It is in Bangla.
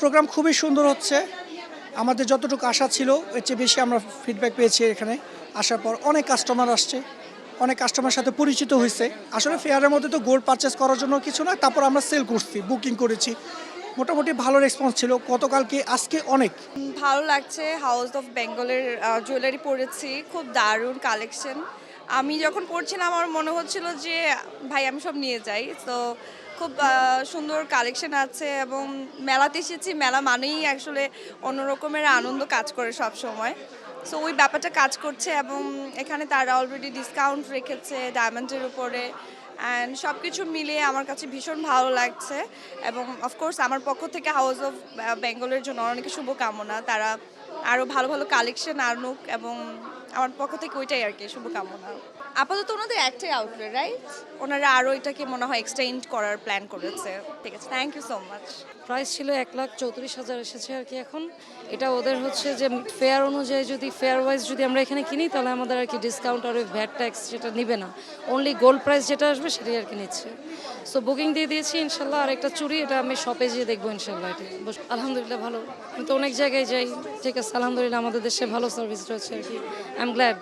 প্রোগ্রাম খুবই সুন্দর হচ্ছে। আমাদের যতটুকু আশা ছিল এর চেয়ে বেশি আমরা ফিডব্যাক পেয়েছি। এখানে আসার পর অনেক কাস্টমার আসছে, অনেক কাস্টমার সাথে পরিচিত হয়েছে। আসলে ফেয়ারের মধ্যে তো গোল্ড পারচেস করার জন্য কিছু না, তারপর আমরা সেল করছি, বুকিং করেছি, মোটামুটি ভালো রেসপন্স ছিল গতকালকে আজকে অনেক। ভালো লাগছে। হাউস অফ বেঙ্গলের জুয়েলারি পরেছি, খুব দারুণ কালেকশন। আমি যখন পরছিলাম আমার মনে হচ্ছিল যে ভাই আমি সব নিয়ে যাই। তো খুব সুন্দর কালেকশন আছে এবং মেলাতে এসেছি, মেলা মানেই আসলে অন্য রকমের আনন্দ কাজ করে সব সময়। সো ওই ব্যাপারটা কাজ করছে এবং এখানে তারা অলরেডি ডিসকাউন্ট রেখেছে ডায়মন্ডের উপরে। অ্যান্ড সব কিছু মিলিয়ে আমার কাছে ভীষণ ভালো লাগছে এবং অফকোর্স আমার পক্ষ থেকে হাউস অফ বেঙ্গলের জন্য অনেক শুভকামনা। তারা আরও ভালো ভালো কালেকশন আনুক এবং আমার পক্ষ থেকে ওইটাই আর কি শুভকামনা। আপাতত ওনাদের একটাই আউটলেট, রাইট? ওনারা আরও এটাকে মনে হয় এক্সটেন্ড করার প্ল্যান করেছে। ঠিক আছে, thank you so much. Price ছিল 1,34,000 এসেছে আর কি এখন। এটা ওদের হচ্ছে যে ফেয়ার অনুযায়ী, যদি ফেয়ার ওয়াইজ যদি আমরা এখানে কিনি তাহলে আমাদের আর কি ডিসকাউন্ট আর ওই ভ্যাট ট্যাক্স সেটা নিবে না, অনলি গোল্ড প্রাইস যেটা আসবে সেটাই আর কি নিচ্ছে। সো বুকিং দিয়ে দিয়েছি ইনশাল্লাহ। আর একটা চুড়ি, এটা আমি শপে যেয়ে দেখবো ইনশাল্লাহ। এটা আলহামদুলিল্লাহ ভালো, আমি তো অনেক জায়গায় যাই। ঠিক আছে, আলহামদুলিল্লাহ আমাদের দেশে ভালো সার্ভিস রয়েছে আর কি। I am glad.